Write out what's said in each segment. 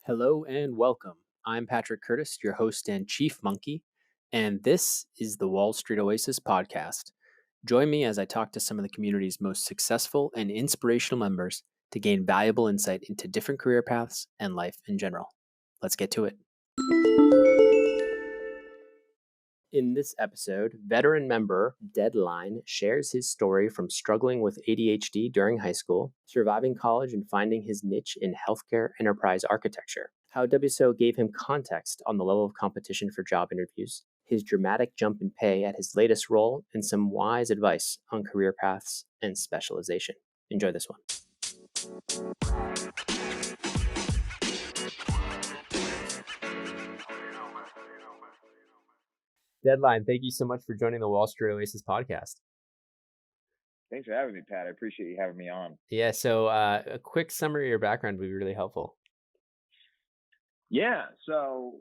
Hello and welcome. I'm Patrick Curtis, your host and chief monkey, and this is the Wall Street Oasis Podcast. Join me as I talk to some of the community's most successful and inspirational members to gain valuable insight into different career paths and life in general. Let's get to it. In this episode, veteran member Deadline shares his story from struggling with ADHD during high school, surviving college, and finding his niche in healthcare enterprise architecture, how WSO gave him context on the level of competition for job interviews, his dramatic jump in pay at his latest role, and some wise advice on career paths and specialization. Enjoy this one. Deadline, thank you so much for joining the Wall Street Oasis Podcast. Thanks for having me, Pat. I appreciate you having me on. Yeah, so a quick summary of your background would be really helpful. Yeah, so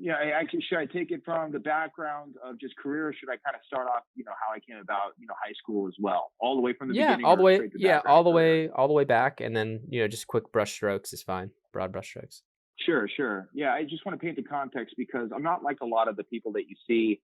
should I take it from the background of just career, or should I kind of start off, how I came about, high school as well, all the way from the beginning? All the way back, and then just quick brush strokes is fine, broad brush strokes. Sure. Yeah, I just want to paint the context because I'm not like a lot of the people that you see,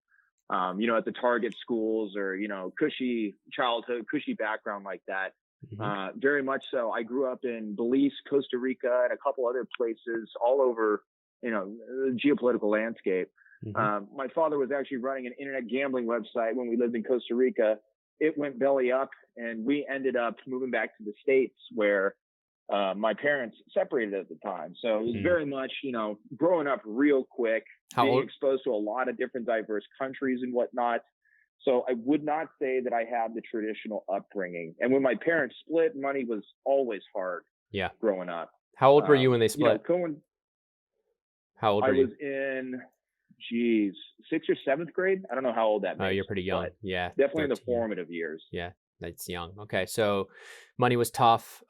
at the target schools or, cushy childhood, cushy background like that. Mm-hmm. Very much so. I grew up in Belize, Costa Rica, and a couple other places all over, the geopolitical landscape. Mm-hmm. My father was actually running an internet gambling website when we lived in Costa Rica. It went belly up, and we ended up moving back to the States where my parents separated at the time. So it was very much, growing up real quick, being exposed to a lot of different diverse countries and whatnot. So I would not say that I had the traditional upbringing. And when my parents split, money was always hard. Yeah. Growing up. How old were you when they split? How old were you? I was in, 6th or 7th grade. I don't know how old that makes. Oh, you're pretty young. Yeah. Definitely in the formative years. Yeah, that's young. Okay, so money was tough.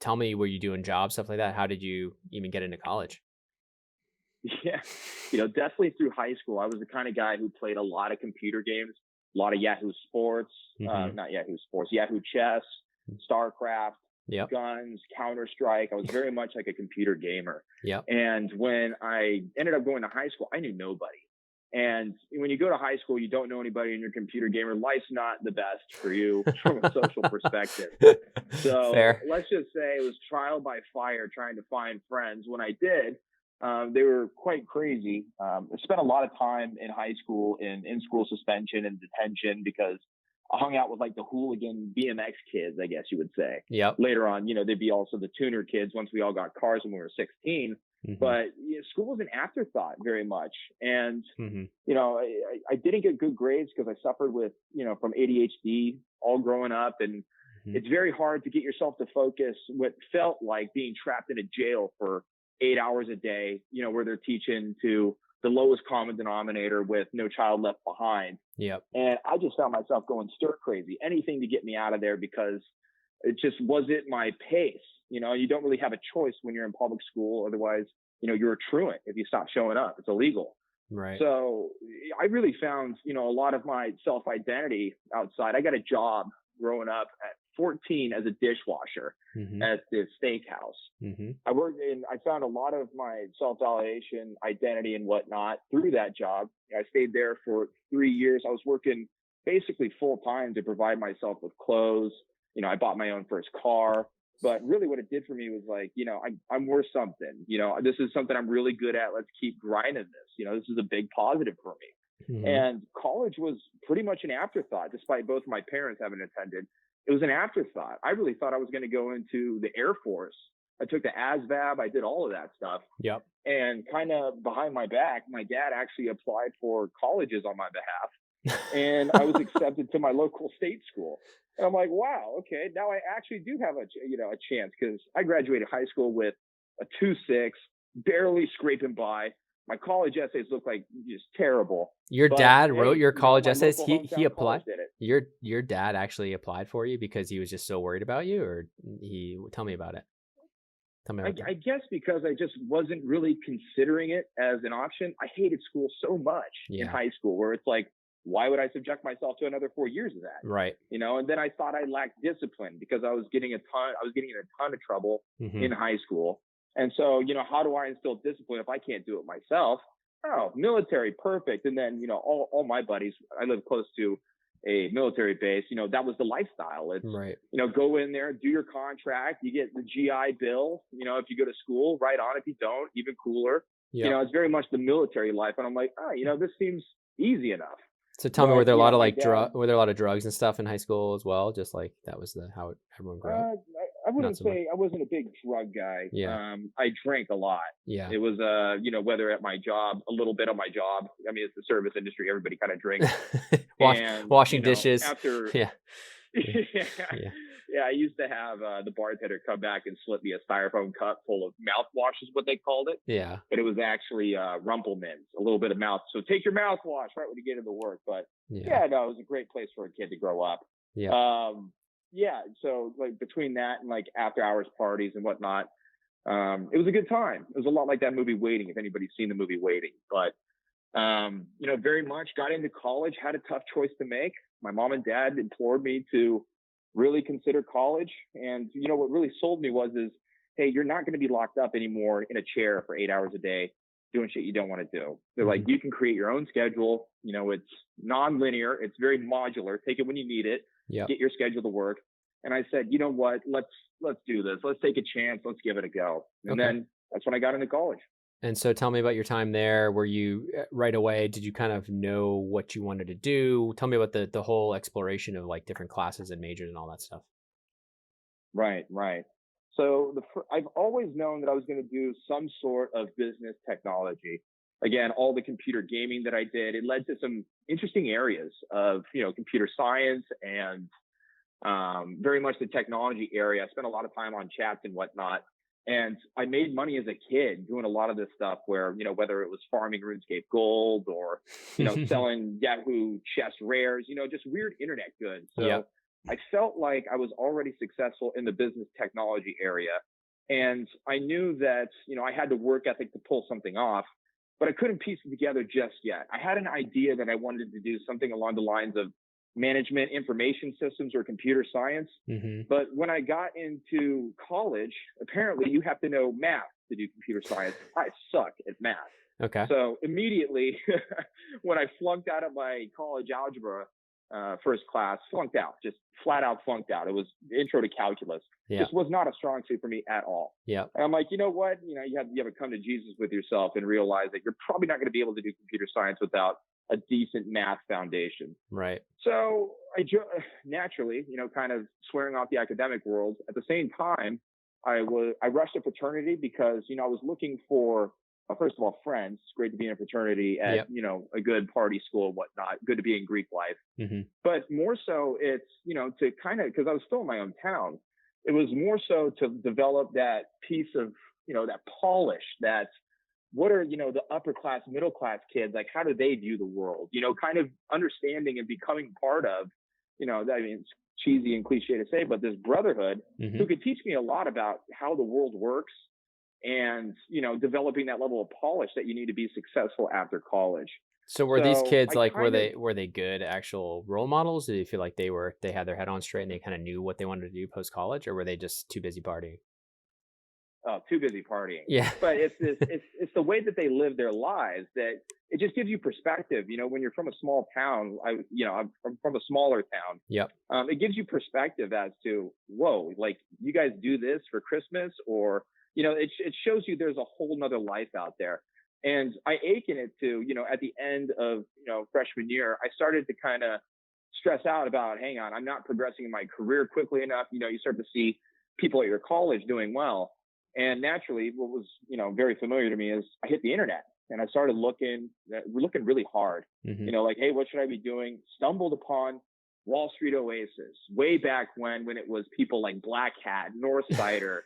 Tell me, were you doing jobs, stuff like that? How did you even get into college? Yeah, definitely through high school. I was the kind of guy who played a lot of computer games, a lot of Yahoo Sports, not Yahoo Sports, Yahoo Chess, StarCraft, Guns, Counter-Strike. I was very much like a computer gamer. Yep. And when I ended up going to high school, I knew nobody. And when you go to high school, you don't know anybody and you're a computer gamer. Life's not the best for you from a social perspective. So Let's just say it was trial by fire trying to find friends. When I did, they were quite crazy. I spent a lot of time in high school in school suspension and detention because I hung out with like the hooligan BMX kids, I guess you would say. Yep. Later on, they'd be also the tuner kids once we all got cars when we were 16. Mm-hmm. But school was an afterthought very much. And, I didn't get good grades because I suffered with, from ADHD all growing up. And it's very hard to get yourself to focus what felt like being trapped in a jail for 8 hours a day, where they're teaching to the lowest common denominator with No Child Left Behind. Yep. And I just found myself going stir crazy, anything to get me out of there because it just wasn't my pace. You don't really have a choice when you're in public school. Otherwise, you're a truant if you stop showing up. It's illegal. Right. So I really found, a lot of my self-identity outside. I got a job growing up at 14 as a dishwasher at the steakhouse. I found a lot of my self-validation, identity and whatnot through that job. I stayed there for 3 years. I was working basically full time to provide myself with clothes. I bought my own first car, but really what it did for me was like, I'm worth something. This is something I'm really good at. Let's keep grinding this. This is a big positive for me. And college was pretty much an afterthought, despite both my parents having attended. It was an afterthought. I really thought I was going to go into the Air Force. I took the ASVAB. I did all of that stuff. Yep. And kind of behind my back, my dad actually applied for colleges on my behalf. And I was accepted to my local state school. And I'm like, wow, okay, now I actually do have a chance because I graduated high school with a 2.6, barely scraping by. My college essays look like just terrible. Your dad wrote your college essays? He applied? Your dad actually applied for you because he was just so worried about you, or tell me about it. I guess because I just wasn't really considering it as an option. I hated school so much in high school where it's like, why would I subject myself to another 4 years of that? Right. And then I thought I lacked discipline because I was getting in a ton of trouble in high school. And so, how do I instill discipline if I can't do it myself? Oh, military, perfect. And then, all my buddies, I live close to a military base, that was the lifestyle. It's, right. Go in there, do your contract, you get the GI Bill, if you go to school, right on. If you don't, even cooler. Yep. It's very much the military life. And I'm like, this seems easy enough. So tell me, were there a lot of were there a lot of drugs and stuff in high school as well? Just like that was how everyone grew up? I wouldn't say I wasn't a big drug guy. Yeah. I drank a lot. Yeah. It was, whether at my job, a little bit on my job. I mean, it's the service industry. Everybody kind of drinks. Washing dishes. After, yeah. Yeah, I used to have the bartender come back and slip me a styrofoam cup full of mouthwash, is what they called it. Yeah. But it was actually Rumpelmans, a little bit of mouth. So take your mouthwash right when you get into work. But it was a great place for a kid to grow up. Yeah. So like between that and like after hours parties and whatnot, it was a good time. It was a lot like that movie Waiting, if anybody's seen the movie Waiting. But very much got into college, had a tough choice to make. My mom and dad implored me to really consider college. And, what really sold me is, hey, you're not going to be locked up anymore in a chair for 8 hours a day doing shit you don't want to do. They're like, you can create your own schedule. It's non-linear. It's very modular. Take it when you need it. Yep. Get your schedule to work. And I said, you know what? Let's do this. Let's take a chance. Let's give it a go. And then that's when I got into college. And so tell me about your time there. Were you right away, did you kind of know what you wanted to do? Tell me about the whole exploration of like different classes and majors and all that stuff. Right. So I've always known that I was going to do some sort of business technology. Again, all the computer gaming that I did, it led to some interesting areas of, computer science and very much the technology area. I spent a lot of time on chats and whatnot. And I made money as a kid doing a lot of this stuff where, whether it was farming RuneScape Gold or, selling Yahoo chess rares, just weird internet goods. So I felt like I was already successful in the business technology area. And I knew that, I had the work ethic to pull something off, but I couldn't piece it together just yet. I had an idea that I wanted to do something along the lines of management information systems or computer science. Mm-hmm. But when I got into college, apparently you have to know math to do computer science. I suck at math. Okay. So immediately when I flunked out of my college algebra first class, flunked out, just flat out flunked out. It was intro to calculus. Just was not a strong suit for me at all. Yeah. And I'm like, you know what? You have to come to Jesus with yourself and realize that you're probably not going to be able to do computer science without a decent math foundation. Right. So I naturally, kind of swearing off the academic world. At the same time, I rushed a fraternity because, I was looking for, first of all, friends. It's great to be in a fraternity at, a good party school and whatnot. Good to be in Greek life. Mm-hmm. But more so it's, to kind of, because I was still in my own town, it was more so to develop that piece of, that polish, that what are, the upper class, middle class kids, like, how do they view the world? Kind of understanding and becoming part of, I mean, it's cheesy and cliche to say, but this brotherhood who could teach me a lot about how the world works and, developing that level of polish that you need to be successful after college. So were these kids like, were they good actual role models? Did you feel like they had their head on straight and they kind of knew what they wanted to do post college, or were they just too busy partying? Too busy partying. Yeah. But it's the way that they live their lives that it just gives you perspective. When you're from a small town, I'm from a smaller town. Yep. It gives you perspective as to, whoa, like, you guys do this for Christmas, or, it shows you there's a whole nother life out there. And I ache in it too, at the end of, freshman year, I started to kind of stress out about, hang on, I'm not progressing in my career quickly enough. You start to see people at your college doing well. And naturally, what was, very familiar to me is I hit the internet and I started looking really hard, like, hey, what should I be doing? Stumbled upon Wall Street Oasis way back when it was people like Black Hat, Northsider,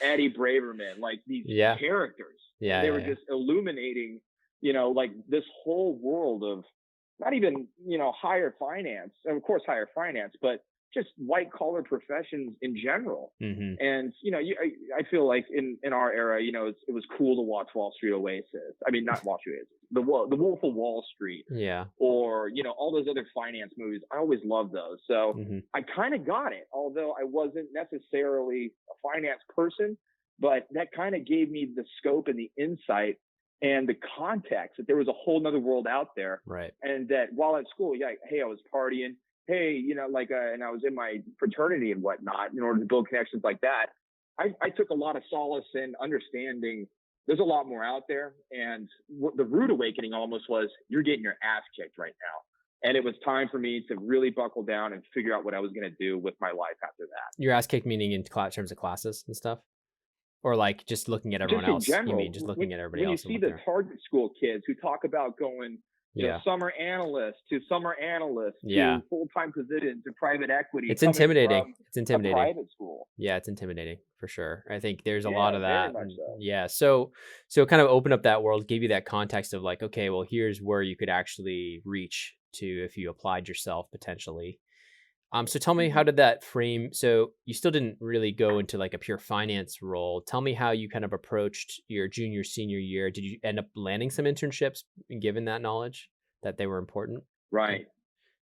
Eddie Braverman, like these characters. They were just illuminating, like this whole world of not even, higher finance, and of course higher finance, but just white collar professions in general. Mm-hmm. And, I feel like in our era, it was cool to watch Wall Street Oasis. I mean, not Wall Street Oasis, the Wolf of Wall Street. Yeah. Or, all those other finance movies. I always loved those. So I kind of got it, although I wasn't necessarily a finance person, but that kind of gave me the scope and the insight and the context that there was a whole nother world out there. Right. And that while at school, yeah, hey, I was partying. Hey, you know, like, and I was in my fraternity and whatnot in order to build connections like that. I took a lot of solace in understanding there's a lot more out there. And the rude awakening almost was, you're getting your ass kicked right now. And it was time for me to really buckle down and figure out what I was going to do with my life after that. Your ass kicked meaning in terms of classes and stuff? Or like just looking at everyone else? General, you mean just looking at everybody else? When you see the target school kids who talk about going, you know, summer analyst to full-time position to private equity. It's intimidating. It's intimidating. Private school. Yeah, it's intimidating for sure. I think there's a lot of that. Very much so. Yeah. So kind of open up that world, give you that context of like, okay, well, here's where you could actually reach to if you applied yourself potentially. So tell me, how did that frame? So you still didn't really go into like a pure finance role. Tell me how you kind of approached your junior, senior year. Did you end up landing some internships given that knowledge that they were important? Right.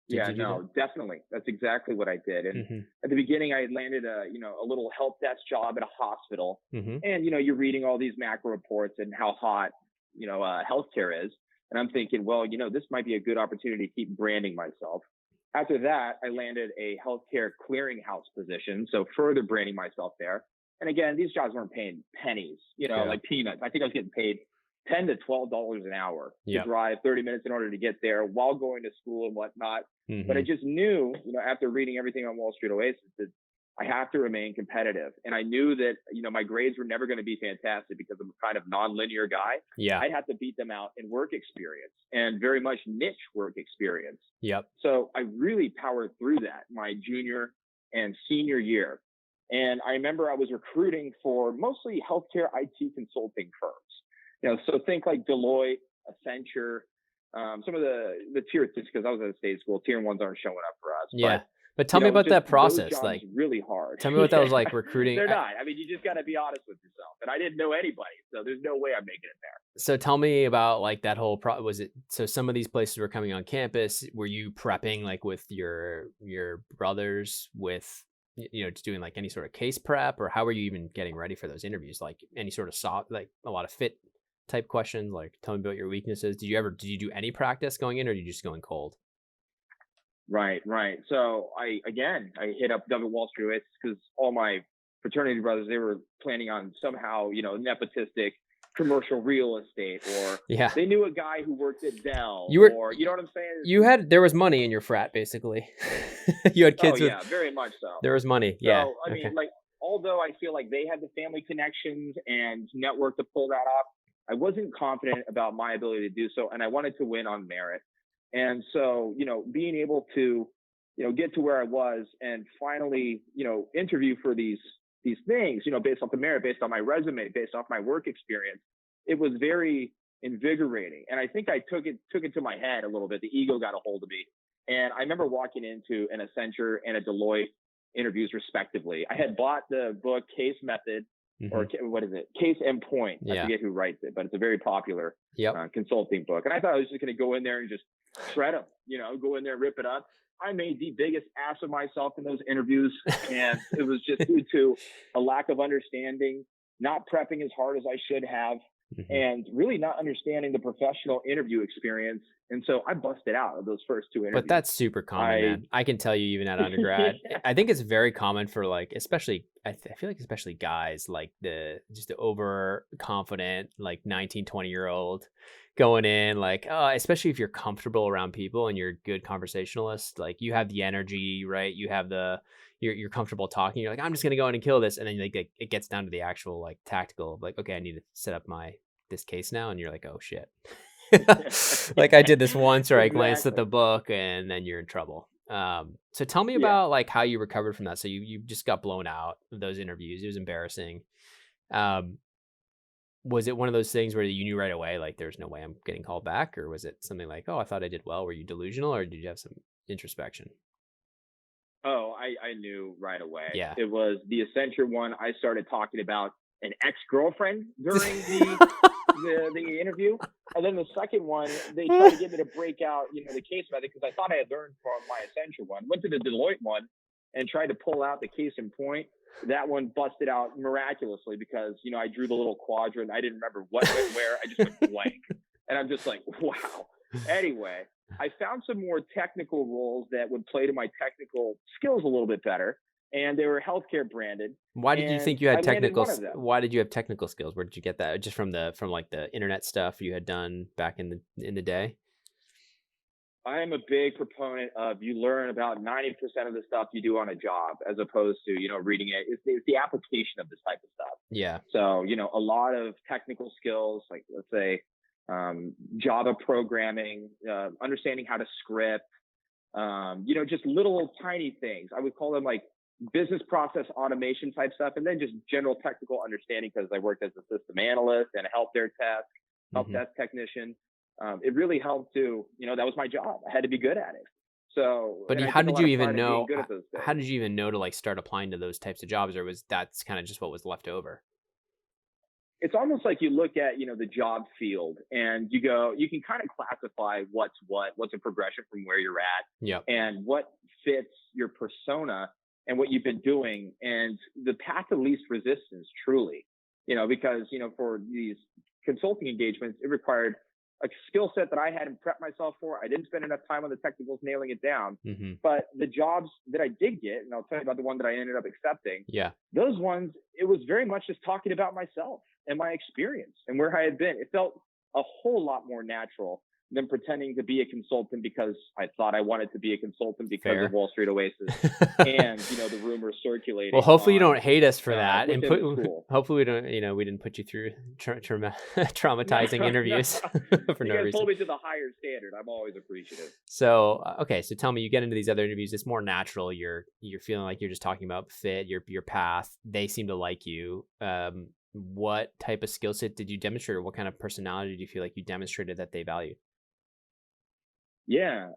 Definitely. That's exactly what I did. And at the beginning, I had landed a little help desk job at a hospital. And, you know, you're reading all these macro reports and how hot, healthcare is. And I'm thinking, well, you know, this might be a good opportunity to keep branding myself. After that, I landed a healthcare clearinghouse position, so further branding myself there. And again, these jobs weren't paying pennies, like peanuts. I think I was getting paid $10 to $12 an hour to drive 30 minutes in order to get there while going to school and whatnot. But I just knew, after reading everything on Wall Street Oasis, that I have to remain competitive. And I knew that, my grades were never going to be fantastic because I'm a kind of nonlinear guy. Yeah. I'd have to beat them out in work experience and very much niche work experience. Yep. So I really powered through that my junior and senior year. And I remember I was recruiting for mostly healthcare IT consulting firms. So think like Deloitte, Accenture, some of the tier, because I was at a state school, tier ones aren't showing up for us. Yeah. But tell me about that process. Like, really hard. Tell me what that was like recruiting. They're not. I mean, you just got to be honest with yourself. And I didn't know anybody, so there's no way I'm making it there. So tell me about like that whole was it? So some of these places were coming on campus. Were you prepping like with your brothers with just doing like any sort of case prep, or how were you even getting ready for those interviews? Like any sort of like a lot of fit type questions. Like tell me about your weaknesses. Did you do any practice going in, or did you just go in cold? Right. So I hit up Wall Street Oasis because all my fraternity brothers, they were planning on somehow, nepotistic commercial real estate, or they knew a guy who worked at Dell, or you know what I'm saying? There was money in your frat, basically. You had kids. Very much so. There was money. Yeah. So, I mean, like, although I feel like they had the family connections and network to pull that off, I wasn't confident about my ability to do so. And I wanted to win on merit. And so, being able to, get to where I was and finally, interview for these things, based off the merit, based on my resume, based off my work experience, it was very invigorating. And I think I took it to my head a little bit. The ego got a hold of me. And I remember walking into an Accenture and a Deloitte interviews respectively. I had bought the book Case Method, or what is it? Case and Point. I forget who writes it, but it's a very popular consulting book. And I thought I was just going to go in there and just shred them, go in there, rip it up. I made the biggest ass of myself in those interviews. And it was just due to a lack of understanding, not prepping as hard as I should have, and really not understanding the professional interview experience. And so I busted out of those first two interviews. But that's super common, man. I can tell you, even at undergrad, I think it's very common for like, especially, I feel like especially guys, like the overconfident, like 19, 20-year-old going in, like, especially if you're comfortable around people and you're a good conversationalist, like you have the energy, right? You have you're comfortable talking. You're like, I'm just going to go in and kill this. And then like it gets down to the actual like tactical, like, okay, I need to set up this case now. And you're like, oh shit. Like I did this once, or I glanced at the book, and then you're in trouble. So tell me about like how you recovered from that. So you just got blown out of those interviews. It was embarrassing. Was it one of those things where you knew right away, like there's no way I'm getting called back? Or was it something like, oh, I thought I did well? Were you delusional, or did you have some introspection? Oh, I knew right away. Yeah. It was the Accenture one. I started talking about an ex-girlfriend during the interview. And then the second one, they tried to get me to break out, the case method, because I thought I had learned from my Accenture one. Went to the Deloitte one and tried to pull out the case in point. that one busted out miraculously because, I drew the little quadrant. I didn't remember what went where. I just went blank. And I'm just like, wow. Anyway, I found some more technical roles that would play to my technical skills a little bit better. And they were healthcare branded. Why did you think you had technical? Why did you have technical skills? Where did you get that? Just from like the internet stuff you had done back in the day? I am a big proponent of you learn about 90% of the stuff you do on a job as opposed to, reading it. It's the application of this type of stuff. Yeah. So, a lot of technical skills, like let's say Java programming, understanding how to script, just little tiny things. I would call them like business process automation type stuff, and then just general technical understanding because I worked as a system analyst and a help desk technician. It really helped to, that was my job. I had to be good at it. So, but how did you even know? How did you even know to like start applying to those types of jobs, or was that's kind of just what was left over? It's almost like you look at, the job field and you can kind of classify what's a progression from where you're at, yep, and what fits your persona and what you've been doing, and the path of least resistance, truly, because, for these consulting engagements, it required a skill set that I hadn't prepped myself for. I didn't spend enough time on the technicals nailing it down. Mm-hmm. But the jobs that I did get, and I'll tell you about the one that I ended up accepting. Yeah. Those ones, it was very much just talking about myself and my experience and where I had been. It felt a whole lot more natural than pretending to be a consultant because I thought I wanted to be a consultant because of Wall Street Oasis and, the rumors circulating. Well, hopefully you don't hate us for that. And hopefully we don't, we didn't put you through traumatizing interviews for no reason. You guys hold me to the higher standard. I'm always appreciative. So, okay. So tell me, you get into these other interviews, it's more natural. You're feeling like you're just talking about fit, your path. They seem to like you. What type of skill set did you demonstrate, or what kind of personality do you feel like you demonstrated that they valued? Yeah,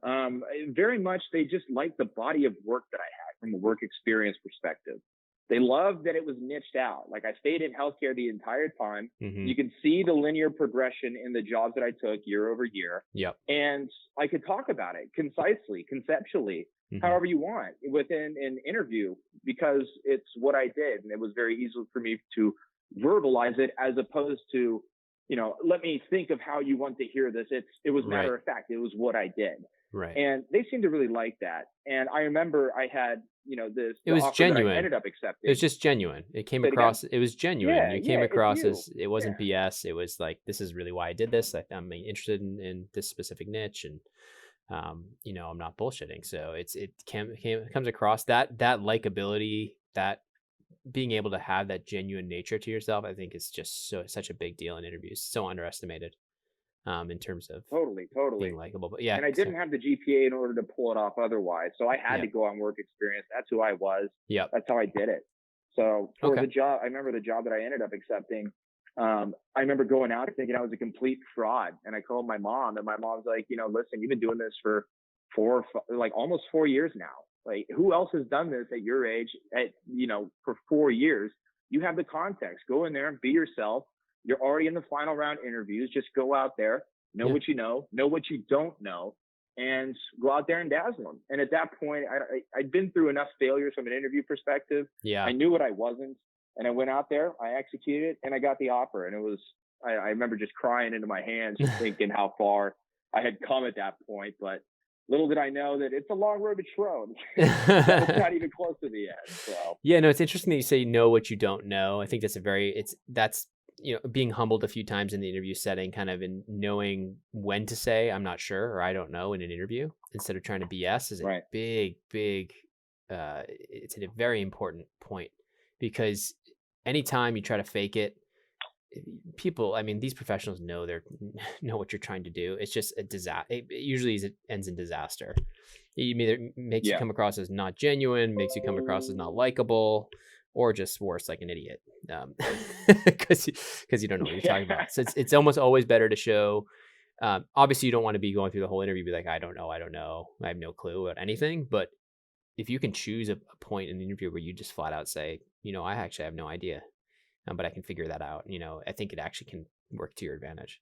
very much. They just liked the body of work that I had from a work experience perspective. They loved that it was niched out. Like I stayed in healthcare the entire time. Mm-hmm. You can see the linear progression in the jobs that I took year over year. Yep. And I could talk about it concisely, conceptually, mm-hmm. however you want within an interview, because it's what I did. And it was very easy for me to verbalize it as opposed to, let me think of how you want to hear this. It was matter of fact. It was what I did. Right. And they seemed to really like that. And I remember I had, this. It was genuine. I ended up accepting. It was just genuine. It came across. It was genuine. Yeah, you came across as it wasn't BS. It was like, this is really why I did this. I'm interested in this specific niche, and I'm not bullshitting. So it comes across that likability, that being able to have that genuine nature to yourself, I think is just such a big deal in interviews. So underestimated in terms of totally being likable. But yeah, and I didn't have the GPA in order to pull it off otherwise, so I had to go on work experience. That's who I was. Yeah, that's how I did it. So for the job, I remember the job that I ended up accepting. I remember going out thinking I was a complete fraud, and I called my mom, and my mom's like, listen, you've been doing this for almost 4 years now. Like, who else has done this at your age for 4 years? You have the context. Go in there and be yourself. You're already in the final round interviews. Just go out there, know what you know what you don't know, and go out there and dazzle them. And at that point, I'd been through enough failures from an interview perspective. Yeah. I knew what I wasn't, and I went out there, I executed, and I got the offer. And it was, I remember just crying into my hands, thinking how far I had come at that point. But little did I know that it's a long road to Trone. It's not even close to the end. So yeah, no, it's interesting that you say know what you don't know. I think that's being humbled a few times in the interview setting, kind of in knowing when to say I'm not sure or I don't know in an interview instead of trying to BS is a big it's a very important point, because anytime you try to fake it, people, these professionals know what you're trying to do. It's just a disaster. It usually ends in disaster. It either makes you come across as not genuine, makes you come across as not likable, or just worse, like an idiot, because you don't know what you're talking about. So it's almost always better to show. Obviously, you don't want to be going through the whole interview, be like, I don't know, I have no clue about anything. But if you can choose a point in the interview where you just flat out say, I actually have no idea, but I can figure that out. I think it actually can work to your advantage.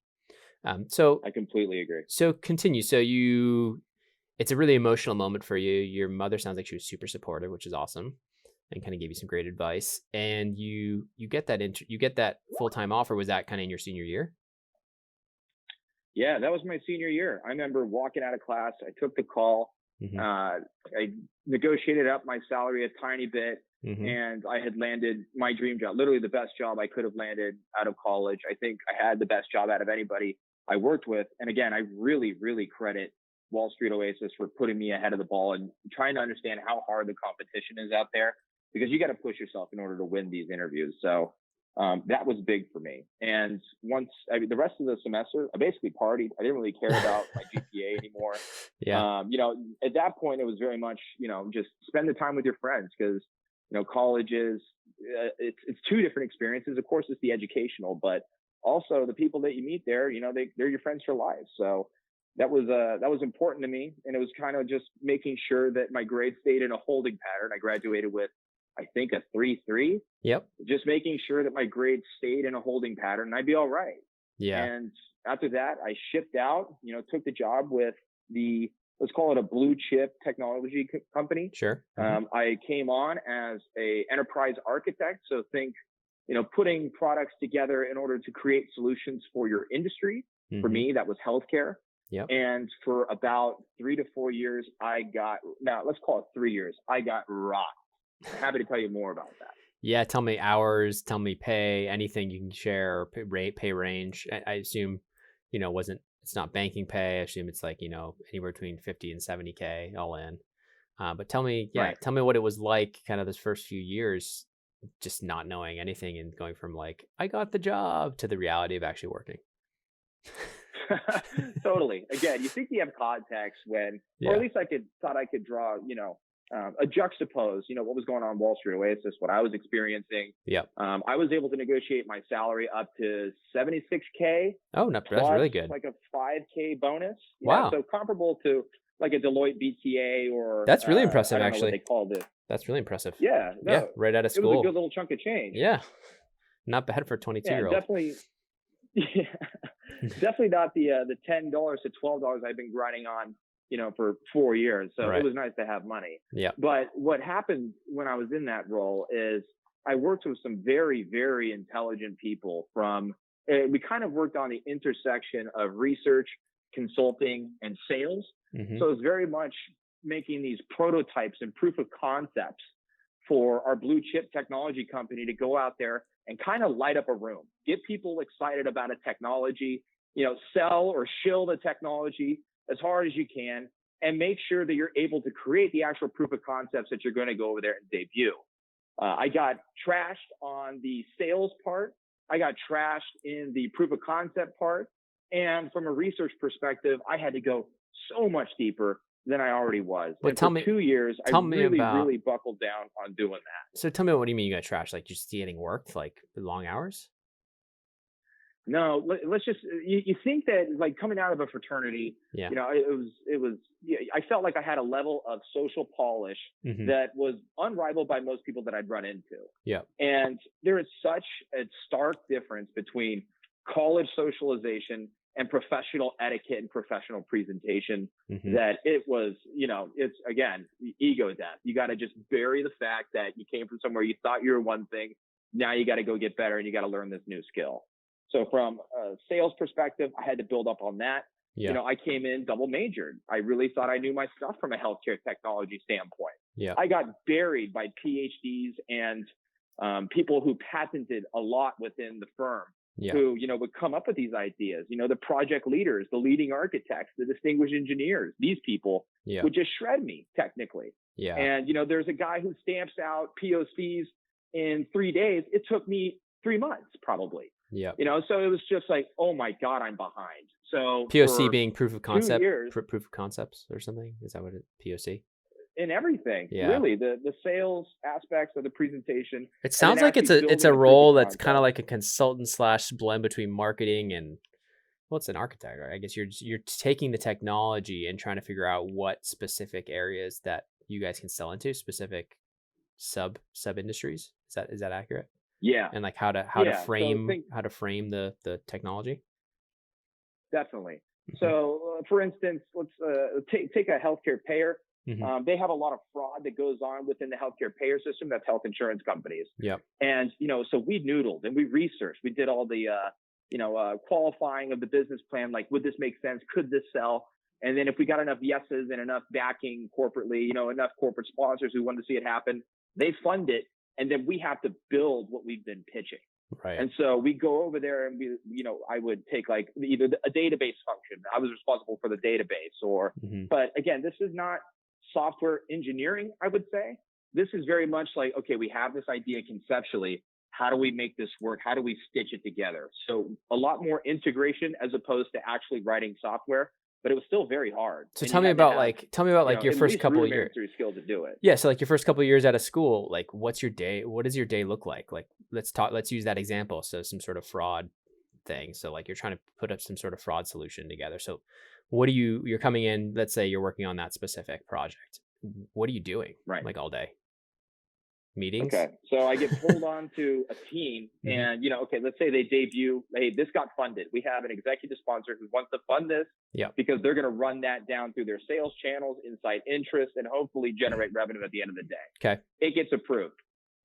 So I completely agree. So continue. So it's a really emotional moment for you. Your mother sounds like she was super supportive, which is awesome. and kind of gave you some great advice. And you get that full-time offer. Was that kind of in your senior year? Yeah, that was my senior year. I remember walking out of class. I took the call. I negotiated up my salary a tiny bit, and I had landed my dream job, literally the best job I could have landed out of college. I think I had the best job out of anybody I worked with. And again, I really, really credit Wall Street Oasis for putting me ahead of the ball and trying to understand how hard the competition is out there, because you got to push yourself in order to win these interviews. So that was big for me. And the rest of the semester, I basically partied. I didn't really care about my GPA anymore. Yeah. At that point, it was very much, just spend the time with your friends, because, college is, it's two different experiences. Of course, it's the educational, but also the people that you meet there, they're your friends for life. So that was important to me. And it was kind of just making sure that my grades stayed in a holding pattern. I graduated with, I think, a 3.3. Yep. Just making sure that my grades stayed in a holding pattern and I'd be all right. Yeah. And after that, I shipped out, took the job with let's call it a blue chip technology company. Sure. I came on as a enterprise architect. So think, putting products together in order to create solutions for your industry. For me, that was healthcare. Yep. And for about 3 to 4 years, let's call it 3 years, I got rocked. I'm happy to tell you more about that. Yeah. Tell me hours, tell me pay, anything you can share, or pay range. I assume, it's not banking pay. I assume it's like, anywhere between 50 and 70K all in. But tell me what it was like kind of this first few years, just not knowing anything and going from like, I got the job to the reality of actually working. Totally. Again, you think you have context when, or at least thought I could draw, a juxtapose, what was going on in Wall Street Oasis, what I was experiencing. Yeah. I was able to negotiate my salary up to 76K. Oh, no, that's really good. Like a 5K bonus. Wow. So comparable to like a Deloitte BTA or. That's really impressive, I don't actually. know what they called it. That's really impressive. Yeah. No, yeah. Right out of school. It was a good little chunk of change. Yeah. Not bad for a 22-year-old. Definitely. Yeah. Definitely not the $10 to $12 I've been grinding on, for 4 years. So It was nice to have money. Yeah. But what happened when I was in that role is I worked with some very, very intelligent people we kind of worked on the intersection of research, consulting, and sales. So it's very much making these prototypes and proof of concepts for our blue chip technology company to go out there and kind of light up a room, get people excited about a technology, sell or shill the technology as hard as you can, and make sure that you're able to create the actual proof of concepts that you're going to go over there and debut. I got trashed on the sales part. I got trashed in the proof of concept part. And from a research perspective, I had to go so much deeper than I already was. But and for 2 years, I really buckled down on doing that. So tell me, what do you mean you got trashed? Like just getting worked, like long hours? No, let's just, you think that like coming out of a fraternity, yeah. It was, I felt like I had a level of social polish that was unrivaled by most people that I'd run into. Yeah. And there is such a stark difference between college socialization and professional etiquette and professional presentation that it was, it's again, ego death. You got to just bury the fact that you came from somewhere you thought you were one thing. Now you got to go get better and you got to learn this new skill. So from a sales perspective, I had to build up on that. Yeah. I came in double majored. I really thought I knew my stuff from a healthcare technology standpoint. Yeah. I got buried by PhDs and people who patented a lot within the firm. Yeah. Who, would come up with these ideas, the project leaders, the leading architects, the distinguished engineers, these people would just shred me technically. Yeah. And, there's a guy who stamps out POCs in 3 days. It took me 3 months probably. Yeah. So it was just like, oh my God, I'm behind. So POC being proof of concept, 2 years, proof of concepts or something. Is that what it POC? In everything, really, the sales aspects of the presentation. It sounds like it's a role that's kind of like a consultant / blend between marketing and, well, it's an architect, right? I guess you're taking the technology and trying to figure out what specific areas that you guys can sell into, specific sub industries. Is that accurate? Yeah. And like how to frame the technology. Definitely. So for instance, let's take a healthcare payer. They have a lot of fraud that goes on within the healthcare payer system. That's health insurance companies. Yep. And, so we noodled and we researched. We did all the, qualifying of the business plan. Like, would this make sense? Could this sell? And then if we got enough yeses and enough backing corporately, enough corporate sponsors who wanted to see it happen, they fund it. And then we have to build what we've been pitching. Right. And so we go over there and I would take like either a database function. I was responsible for the database but again, this is not software engineering, I would say. This is very much like, okay, we have this idea conceptually. How do we make this work? How do we stitch it together? So a lot more integration as opposed to actually writing software, but it was still very hard. So tell me about your first couple of years. Skill to do it. Yeah. So like your first couple of years out of school, like what does your day look like? Like, let's use that example. So some sort of fraud thing. So like you're trying to put up some sort of fraud solution together. So you're coming in, let's say you're working on that specific project. What are you doing? Right. Like all day? Meetings? Okay. So I get pulled on to a team and, let's say they debut, hey, this got funded. We have an executive sponsor who wants to fund this because they're going to run that down through their sales channels, incite interest, and hopefully generate revenue at the end of the day. Okay. It gets approved.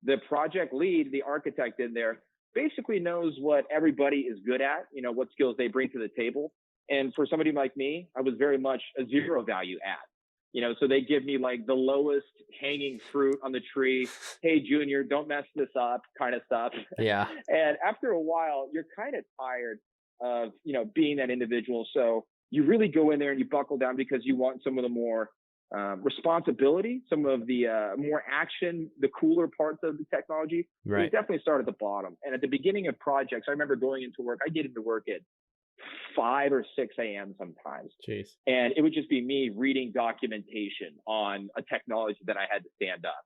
The project lead, the architect in there, basically knows what everybody is good at, what skills they bring to the table. And for somebody like me, I was very much a zero value add. So they give me like the lowest hanging fruit on the tree. Hey, junior, don't mess this up kind of stuff. Yeah. And after a while, you're kind of tired of, being that individual. So you really go in there and you buckle down because you want some of the more responsibility, some of the more action, the cooler parts of the technology. Right. So you definitely start at the bottom. And at the beginning of projects, I remember going into work. I get into work at 5 or 6 a.m. sometimes. Jeez. And it would just be me reading documentation on a technology that I had to stand up.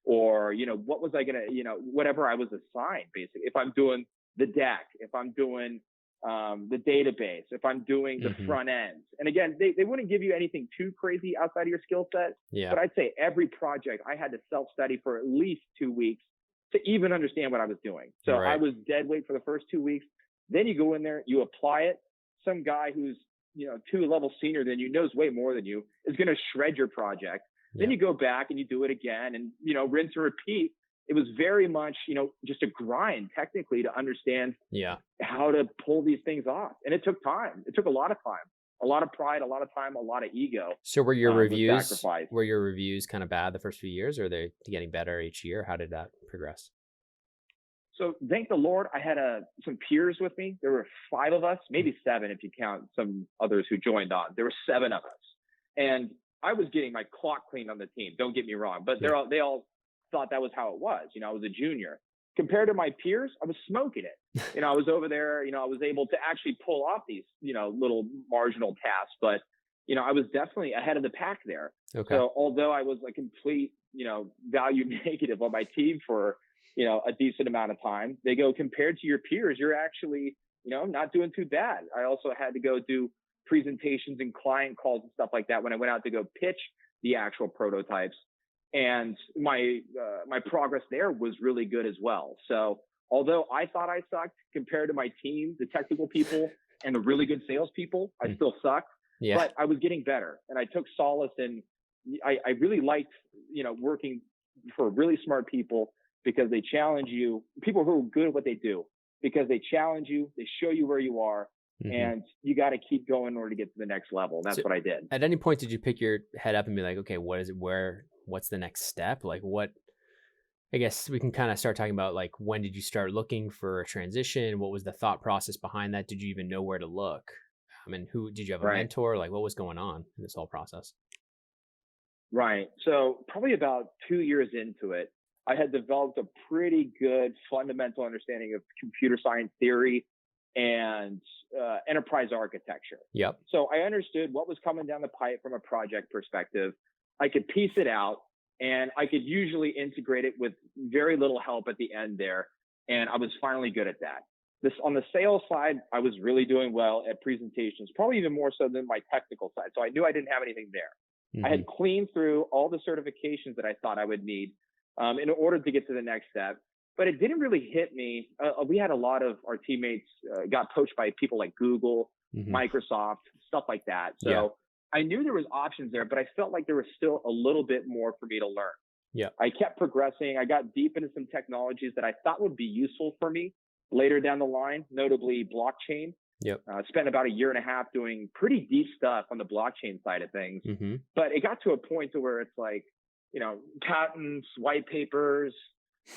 Or, what was I going to, whatever I was assigned, basically. If I'm doing the deck, if I'm doing the database, if I'm doing the front ends. And again, they wouldn't give you anything too crazy outside of your skill set. Yeah. But I'd say every project I had to self-study for at least 2 weeks to even understand what I was doing. So I was dead weight for the first 2 weeks. Then you go in there, you apply it. Some guy who's, 2 levels senior than you, knows way more than you, is going to shred your project. Yeah. Then you go back and you do it again and, rinse and repeat. It was very much, just a grind technically to understand how to pull these things off. And it took time. It took a lot of time, a lot of pride, a lot of time, a lot of ego. So were your reviews kind of bad the first few years, or are they getting better each year? How did that progress? So thank the Lord, I had some peers with me. There were 5 of us, maybe 7 if you count some others who joined on. There were 7 of us. And I was getting my clock cleaned on the team. Don't get me wrong. But they all thought that was how it was. I was a junior. Compared to my peers, I was smoking it. I was over there, I was able to actually pull off these, little marginal tasks. But, I was definitely ahead of the pack there. Okay. So although I was a complete, value negative on my team for, a decent amount of time, they go, compared to your peers, you're actually, not doing too bad. I also had to go do presentations and client calls and stuff like that when I went out to go pitch the actual prototypes. And my progress there was really good as well. So although I thought I sucked compared to my team, the technical people and the really good salespeople, I still sucked. Yeah. But I was getting better, and I took solace in. I really liked, working for really smart people because they challenge you. People who are good at what they do, because they challenge you, they show you where you are, and you got to keep going in order to get to the next level. That's what I did. At any point, did you pick your head up and be like, okay, what is it? What's the next step? Like what? I guess we can kind of start talking about like, when did you start looking for a transition? What was the thought process behind that? Did you even know where to look? I mean, did you have a mentor? Like, what was going on in this whole process? Right. So probably about 2 years into it, I had developed a pretty good fundamental understanding of computer science theory and enterprise architecture. Yep. So I understood what was coming down the pipe from a project perspective. I could piece it out, and I could usually integrate it with very little help at the end there. And I was finally good at that. On the sales side, I was really doing well at presentations, probably even more so than my technical side. So I knew I didn't have anything there. I had cleaned through all the certifications that I thought I would need in order to get to the next step. But it didn't really hit me. We had a lot of our teammates got poached by people like Google, Microsoft, stuff like that. So I knew there was options there, but I felt like there was still a little bit more for me to learn. Yeah. I kept progressing. I got deep into some technologies that I thought would be useful for me later down the line, notably blockchain. Yep. Spent about a year and a half doing pretty deep stuff on the blockchain side of things. Mm-hmm. But it got to a point to where it's like, patents, white papers,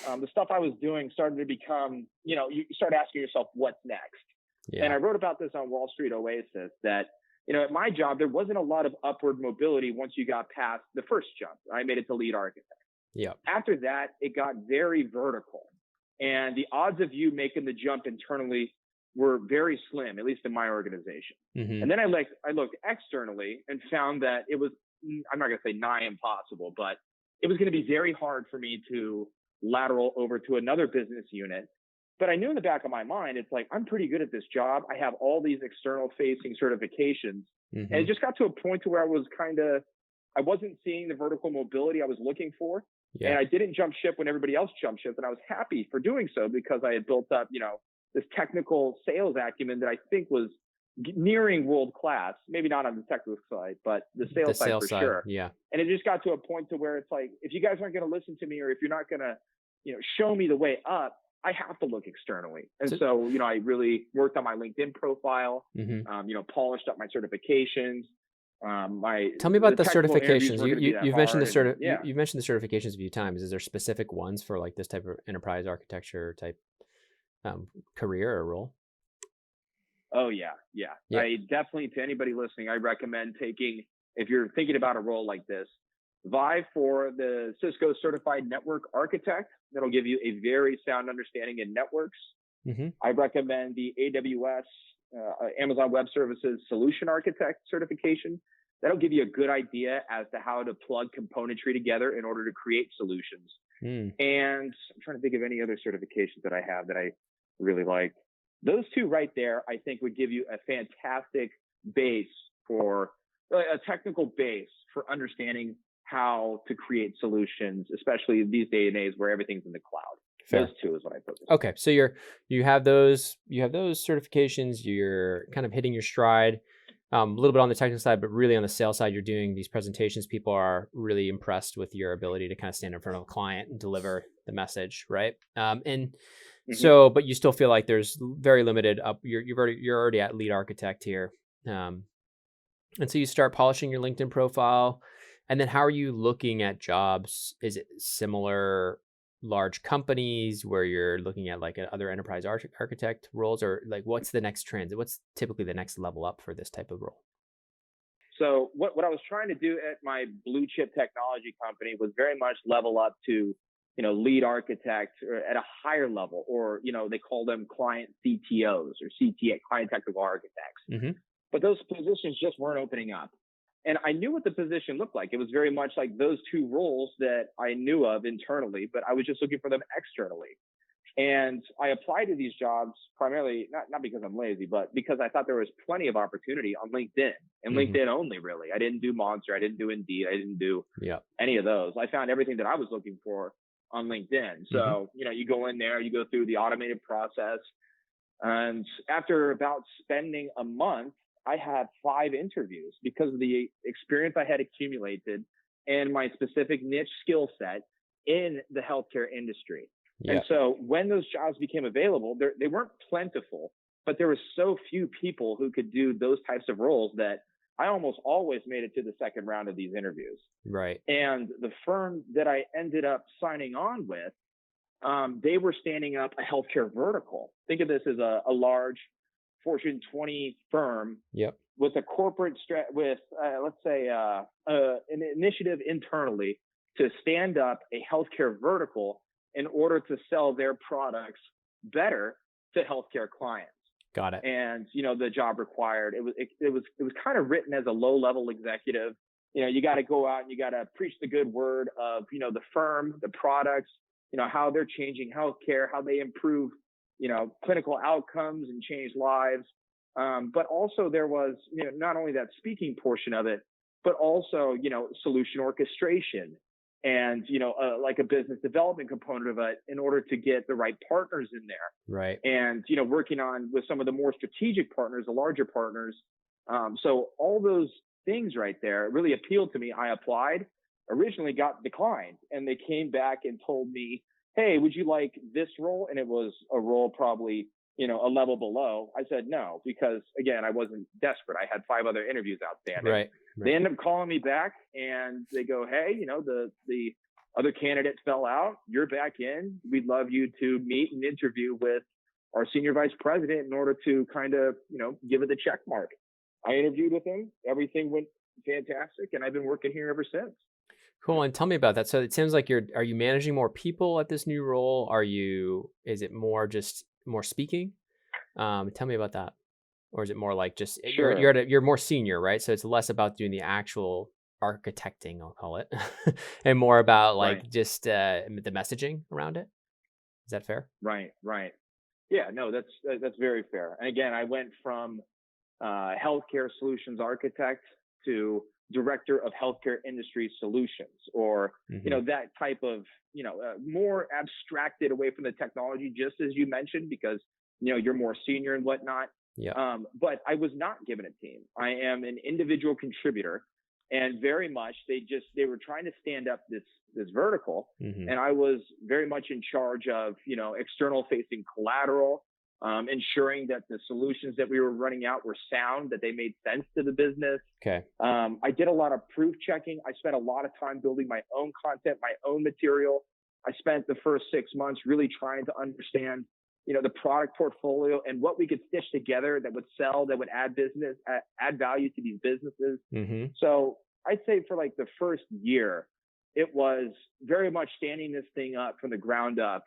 the stuff I was doing started to become, you start asking yourself, what's next? Yeah. And I wrote about this on Wall Street Oasis that, at my job, there wasn't a lot of upward mobility once you got past the first jump. I made it to lead architect. Yeah. After that, it got very vertical. And the odds of you making the jump internally were very slim, at least in my organization. Mm-hmm. And then I looked externally and found that it was, I'm not going to say nigh impossible, but it was going to be very hard for me to lateral over to another business unit. But I knew in the back of my mind, it's like, I'm pretty good at this job. I have all these external facing certifications. Mm-hmm. And it just got to a point to where I wasn't seeing the vertical mobility I was looking for. Yeah. And I didn't jump ship when everybody else jumped ship. And I was happy for doing so because I had built up, this technical sales acumen that I think was nearing world class, maybe not on the technical side, but the sales side for sure. Yeah. And it just got to a point to where it's like, if you guys aren't going to listen to me, or if you're not going to, show me the way up, I have to look externally. And so, I really worked on my LinkedIn profile, mm-hmm. Polished up my certifications. Tell me about the certifications. You've mentioned you've mentioned the certifications a few times. Is there specific ones for like this type of enterprise architecture type career or role? Oh yeah. I definitely, to anybody listening, I recommend taking, if you're thinking about a role like this, vie for the Cisco Certified Network Architect. That'll give you a very sound understanding in networks. Mm-hmm. I recommend the AWS, Amazon Web Services Solution Architect certification. That'll give you a good idea as to how to plug componentry together in order to create solutions. Mm. And I'm trying to think of any other certifications that I have that I really like. Those two right there, I think would give you a fantastic base for a technical base for understanding how to create solutions, especially these days and age where everything's in the cloud. Fair. Those two is what I focus on. Okay. So you have those certifications, you're kind of hitting your stride, a little bit on the technical side, but really on the sales side, you're doing these presentations. People are really impressed with your ability to kind of stand in front of a client and deliver the message. Right. And mm-hmm. So, but you still feel like there's very limited up. You're already at lead architect here. And so you start polishing your LinkedIn profile. And then how are you looking at jobs? Is it similar large companies where you're looking at like other enterprise architect roles, or like what's the next trend? What's typically the next level up for this type of role? So what I was trying to do at my blue chip technology company was very much level up to, lead architect or at a higher level, or, they call them client CTOs or CTA, client technical architects. Mm-hmm. But those positions just weren't opening up. And I knew what the position looked like. It was very much like those two roles that I knew of internally, but I was just looking for them externally. And I applied to these jobs primarily, not because I'm lazy, but because I thought there was plenty of opportunity on LinkedIn, and mm-hmm. LinkedIn only, really. I didn't do Monster. I didn't do Indeed. I didn't do any of those. I found everything that I was looking for on LinkedIn. So, mm-hmm. You go in there, you go through the automated process. And after about spending a month, I had 5 interviews because of the experience I had accumulated and my specific niche skill set in the healthcare industry. Yeah. And so when those jobs became available, they weren't plentiful, but there were so few people who could do those types of roles that I almost always made it to the second round of these interviews. Right. And the firm that I ended up signing on with, they were standing up a healthcare vertical. Think of this as a large Fortune 20 firm with a corporate let's say an initiative internally to stand up a healthcare vertical in order to sell their products better to healthcare clients. Got it. And the job required, it was kind of written as a low level executive. You got to go out and you got to preach the good word of the firm, the products, how they're changing healthcare, how they improve clinical outcomes and change lives. But also there was, not only that speaking portion of it, but also, solution orchestration and, like a business development component of it in order to get the right partners in there. Right. And, working on with some of the more strategic partners, the larger partners. So all those things right there really appealed to me. I applied, originally got declined, and they came back and told me, hey, would you like this role? And it was a role probably, a level below. I said no, because again, I wasn't desperate. I had 5 other interviews outstanding. Right. They end up calling me back and they go, hey, the other candidate fell out. You're back in. We'd love you to meet and interview with our senior vice president in order to kind of, give it the check mark. I interviewed with him. Everything went fantastic. And I've been working here ever since. Cool. And tell me about that. So it seems like are you managing more people at this new role? Is it more speaking? Tell me about that. Or is it more like just, Sure. you're more senior, right? So it's less about doing the actual architecting, I'll call it, and more about just the messaging around it. Is that fair? Right. Yeah, no, that's very fair. And again, I went from healthcare solutions architect to director of healthcare industry solutions, or that type of more abstracted away from the technology, just as you mentioned, because you're more senior and whatnot. Yeah. But I was not given a team. I am an individual contributor, and very much they were trying to stand up this vertical, and I was very much in charge of external facing collateral, ensuring that the solutions that we were running out were sound, that they made sense to the business. Okay. I did a lot of proof checking. I spent a lot of time building my own content, my own material. I spent the first 6 months really trying to understand, the product portfolio and what we could stitch together that would sell, that would add value to these businesses. So I'd say for like the first year, it was very much standing this thing up from the ground up.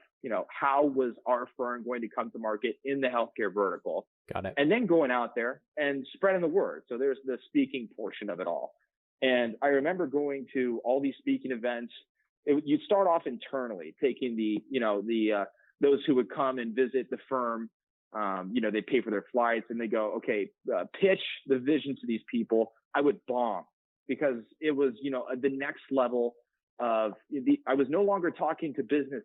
How was our firm going to come to market in the healthcare vertical? Got it. And then going out there and spreading the word. So there's the speaking portion of it all. And I remember going to all these speaking events. You'd start off internally, taking those who would come and visit the firm. They pay for their flights and they go, okay, pitch the vision to these people. I would bomb because it was, the next level of I was no longer talking to business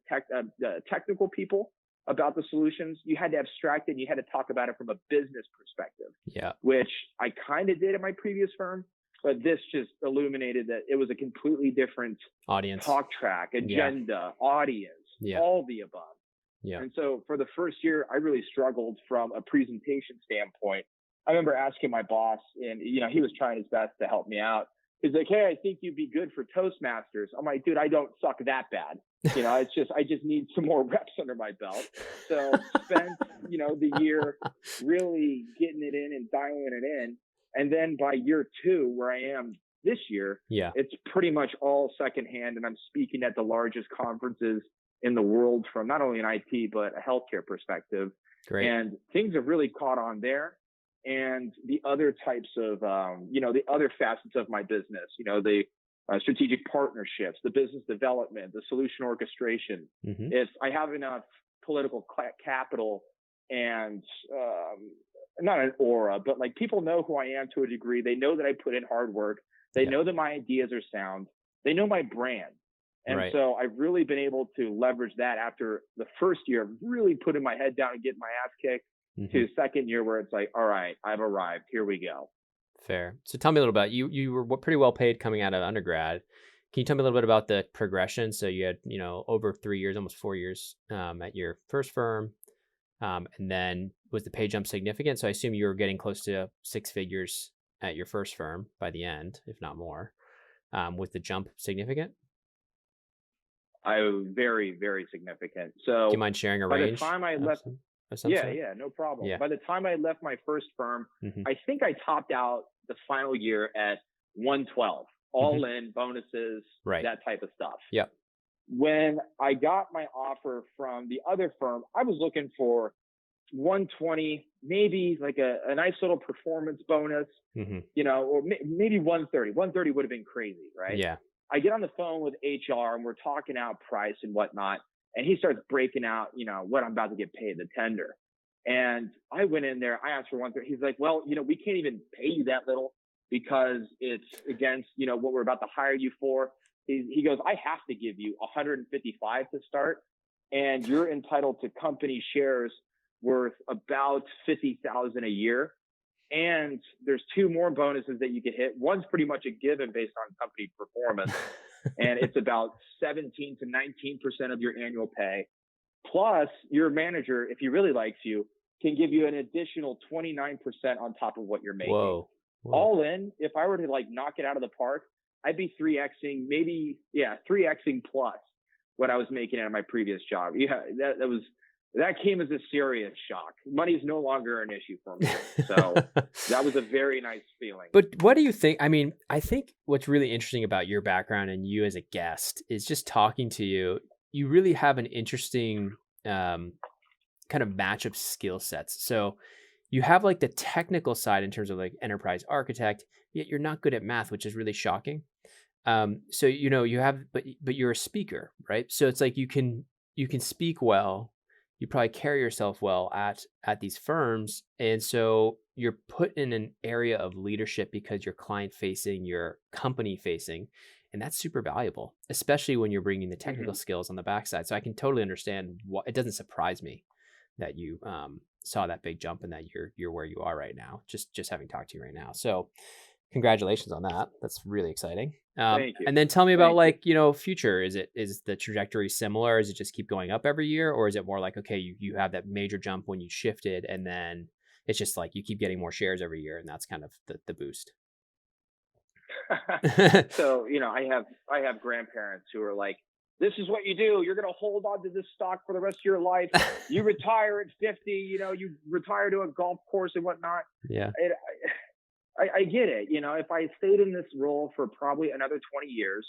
technical people about the solutions. You had to abstract it and you had to talk about it from a business perspective. Yeah. Which I kind of did at my previous firm, but this just illuminated that it was a completely different audience, talk track, agenda, audience, all the above. Yeah. And so for the first year, I really struggled from a presentation standpoint. I remember asking my boss, and he was trying his best to help me out. He's like, hey, I think you'd be good for Toastmasters. I'm like, dude, I don't suck that bad. I just need some more reps under my belt. So spent, the year really getting it in and dialing it in. And then by year 2, where I am this year, it's pretty much all secondhand. And I'm speaking at the largest conferences in the world from not only an IT, but a healthcare perspective. Great. And things have really caught on there. And the other types of, the other facets of my business, the strategic partnerships, the business development, the solution orchestration. I have enough political capital and not an aura, but like people know who I am to a degree. They know that I put in hard work. They know that my ideas are sound. They know my brand. And so I've really been able to leverage that after the first year of really putting my head down and getting my ass kicked to the second year where it's like, all right, I've arrived. Here we go. Fair. So tell me a little about you were pretty well paid coming out of undergrad. Can you tell me a little bit about the progression? So you had, over 3 years, almost 4 years at your first firm. And then was the pay jump significant? So I assume you were getting close to 6 figures at your first firm by the end, if not more. Was the jump significant? Very, very significant. So do you mind sharing a range? By the time I left, no problem. By the time I left my first firm, I think I topped out the final year at 112, all in bonuses, that type of stuff. Yep. When I got my offer from the other firm, I was looking for 120, maybe like a nice little performance bonus, or maybe 130. 130 would have been crazy, right? Yeah. I get on the phone with HR and we're talking out price and whatnot. And he starts breaking out, what I'm about to get paid, the tender. And I went in there, I asked for 130. He's like, well, we can't even pay you that little because it's against, what we're about to hire you for. He goes, I have to give you 155 to start. And you're entitled to company shares worth about 50,000 a year. And there's 2 more bonuses that you could hit. One's pretty much a given based on company performance. And it's about 17 to 19% of your annual pay. Plus, your manager, if he really likes you, can give you an additional 29% on top of what you're making. Whoa. All in, if I were to like knock it out of the park, I'd be 3xing, 3xing plus what I was making at my previous job. Yeah, that came as a serious shock. Money's no longer an issue for me. So that was a very nice feeling. But what do you think? I mean, I think what's really interesting about your background and you as a guest is just talking to you. You really have an interesting kind of match of skill sets. So you have like the technical side in terms of like enterprise architect, yet you're not good at math, which is really shocking. So, you know, you have, but you're a speaker, right? So it's like you can speak well. You probably carry yourself well at these firms. And so you're put in an area of leadership because you're client facing, you're company facing, and that's super valuable, especially when you're bringing the technical skills on the backside. So I can totally understand it doesn't surprise me that you saw that big jump and that you're where you are right now, just having talked to you right now. So congratulations on that. That's really exciting. Thank you. And then tell me about future. Is the trajectory similar? Is it just keep going up every year, or is it more like, okay, you have that major jump when you shifted and then it's just like you keep getting more shares every year and that's kind of the boost? So, you know, I have grandparents who are like, this is what you do. You're going to hold on to this stock for the rest of your life. You retire at 50, you know, you retire to a golf course and whatnot. Yeah. I get it. You know, if I stayed in this role for probably another 20 years,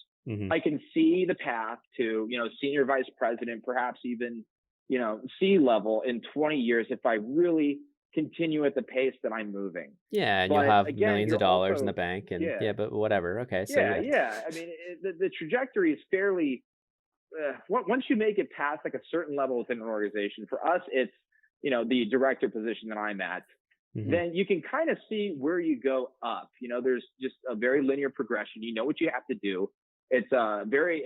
I can see the path to, you know, senior vice president, perhaps even, you know, C-level in 20 years if I really continue at the pace that I'm moving. Yeah, and you'll have millions of dollars in the bank and but whatever. Okay. So yeah. I mean, the trajectory is fairly, once you make it past like a certain level within an organization, for us, it's, you know, the director position that I'm at. Then you can kind of see where you go up. You know, there's just a very linear progression. You know what you have to do. It's very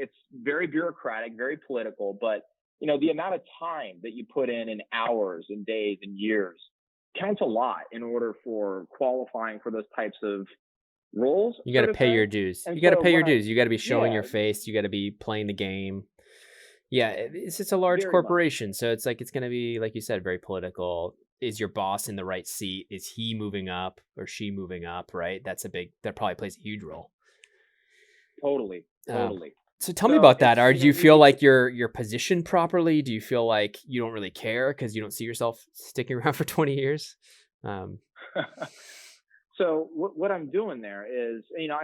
bureaucratic, very political, but you know, the amount of time that you put in hours and days and years counts a lot in order for qualifying for those types of roles. You got to pay your dues. You got to pay your dues. You got to be showing your face. You got to be playing the game. Yeah, it's a large corporation, so it's like it's going to be, like you said, very political. Is your boss in the right seat? Is he moving up or she moving up? Right. That probably plays a huge role. Totally. So tell me about that. Do you feel like you're positioned properly? Do you feel like you don't really care because you don't see yourself sticking around for 20 years? So what I'm doing there is, you know,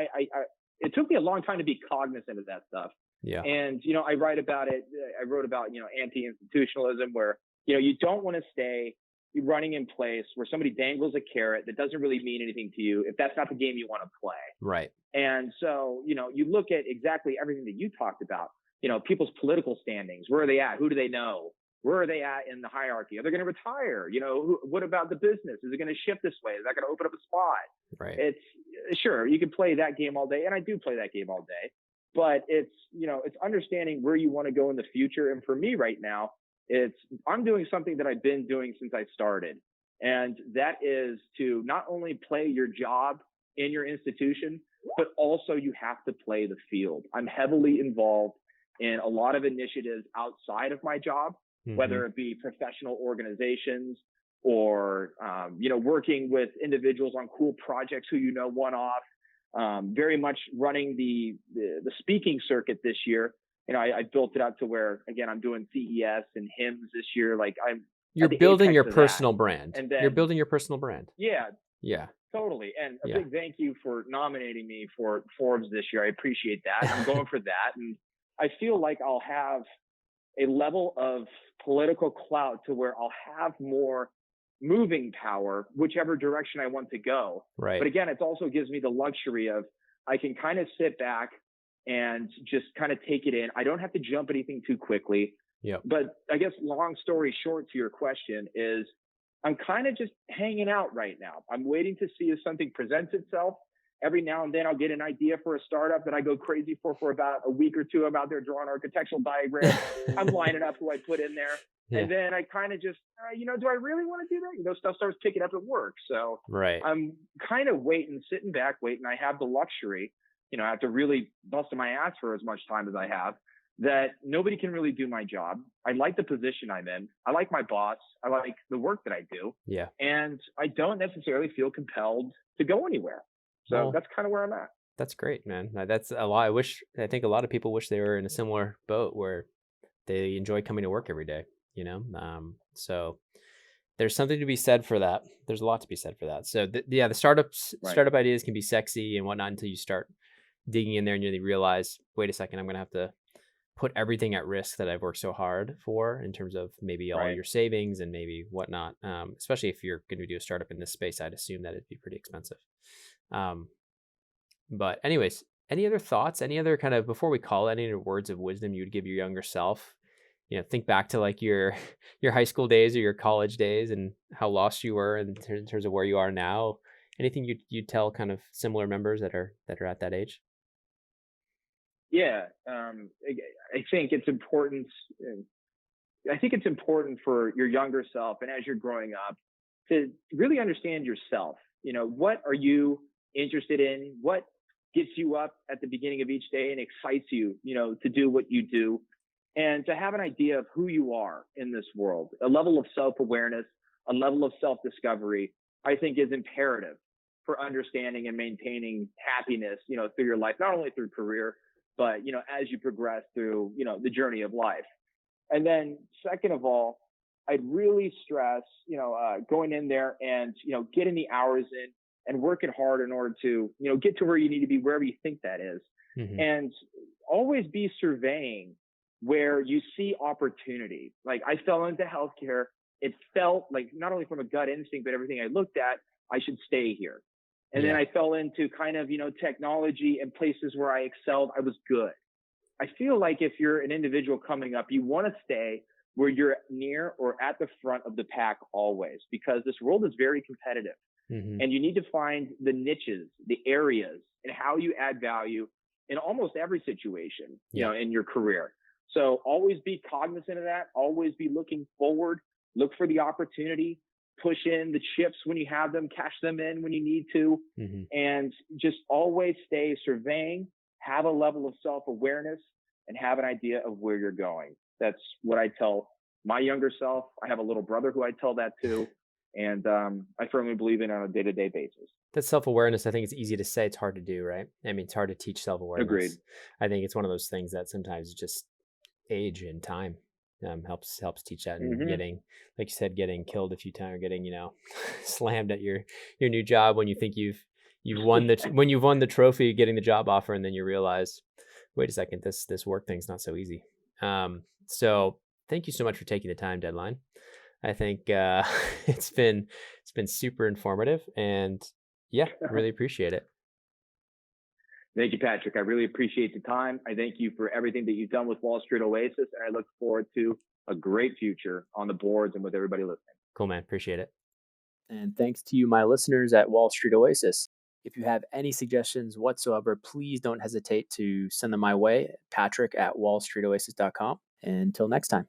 it took me a long time to be cognizant of that stuff. Yeah. And, you know, I wrote about, you know, anti-institutionalism, where, you know, you don't want to stay running in place where somebody dangles a carrot that doesn't really mean anything to you if that's not the game you want to play. Right. And so, you know, you look at exactly everything that you talked about, you know, people's political standings. Where are they at? Who do they know? Where are they at in the hierarchy? Are they going to retire? You know, what about the business? Is it going to shift this way? Is that going to open up a spot? Right. It's sure you can play that game all day. And I do play that game all day, but it's, you know, it's understanding where you want to go in the future. And for me right now, I'm doing something that I've been doing since I started. And that is to not only play your job in your institution, but also you have to play the field. I'm heavily involved in a lot of initiatives outside of my job, whether it be professional organizations or, you know, working with individuals on cool projects who, you know, one-off, very much running the speaking circuit this year. You know, I built it up to where, again, I'm doing CES and HIMSS this year. Like you're building your personal brand. And then, you're building your personal brand. Yeah. Yeah. Totally. And a big thank you for nominating me for Forbes this year. I appreciate that. I'm going for that. And I feel like I'll have a level of political clout to where I'll have more moving power, whichever direction I want to go. Right. But again, it also gives me the luxury of, I can kind of sit back and just kind of take it in. I don't have to jump anything too quickly. Yeah. But I guess long story short to your question is I'm kind of just hanging out right now. I'm waiting to see if something presents itself. Every now and then I'll get an idea for a startup that I go crazy for about a week or two. I'm out there drawing architectural diagrams. I'm lining up who I put in there. Yeah. And then I kind of just, do I really want to do that? Stuff starts picking up at work. So right. I'm kind of sitting back, waiting. I have the luxury, after really busting my ass for as much time as I have, that nobody can really do my job. I like the position I'm in. I like my boss. I like the work that I do. Yeah. And I don't necessarily feel compelled to go anywhere. So that's kind of where I'm at. That's great, man. That's a lot. I think a lot of people wish they were in a similar boat where they enjoy coming to work every day, so there's something to be said for that. There's a lot to be said for that. So the startup ideas can be sexy and whatnot until you start digging in there and you realize, wait a second, I'm going to have to put everything at risk that I've worked so hard for in terms of maybe all your savings and maybe whatnot. Especially if you're going to do a startup in this space, I'd assume that it'd be pretty expensive. But anyways, any other thoughts, any other kind of, before we call it, any other words of wisdom you would give your younger self? Think back to like your high school days or your college days and how lost you were in terms of where you are now. Anything you'd tell kind of similar members that are at that age? Yeah, I think it's important. I think it's important for your younger self, and as you're growing up, to really understand yourself. What are you interested in? What gets you up at the beginning of each day and excites you, to do what you do, and to have an idea of who you are in this world. A level of self-awareness, a level of self-discovery, I think is imperative for understanding and maintaining happiness, through your life, not only through career, but, as you progress through, the journey of life. And then second of all, I'd really stress, going in there and, getting the hours in and working hard in order to, get to where you need to be, wherever you think that is. Mm-hmm. And always be surveying where you see opportunity. Like I fell into healthcare. It felt like, not only from a gut instinct, but everything I looked at, I should stay here. And then I fell into kind of, technology and places where I excelled. I was good. I feel like if you're an individual coming up, you want to stay where you're near or at the front of the pack always, because this world is very competitive. Mm-hmm. And you need to find the niches, the areas, and how you add value in almost every situation, in your career. So always be cognizant of that. Always be looking forward. Look for the opportunity. Push in the chips when you have them. Cash them in when you need to. Mm-hmm. And just always stay surveying. Have a level of self-awareness and have an idea of where you're going. That's what I tell my younger self. I have a little brother who I tell that to. And I firmly believe in it on a day-to-day basis. That self-awareness, I think it's easy to say. It's hard to do, right? I mean, it's hard to teach self-awareness. Agreed. I think it's one of those things that sometimes just age and time helps teach that. And getting, like you said, getting killed a few times, or getting, slammed at your new job when you think you've won when you've won the trophy, getting the job offer, and then you realize, wait a second, this work thing's not so easy. So thank you so much for taking the time, Deadline. I think it's been super informative, and really appreciate it. Thank you, Patrick. I really appreciate the time. I thank you for everything that you've done with Wall Street Oasis, and I look forward to a great future on the boards and with everybody listening. Cool, man. Appreciate it. And thanks to you, my listeners at Wall Street Oasis. If you have any suggestions whatsoever, please don't hesitate to send them my way, patrick@wallstreetoasis.com. Until next time.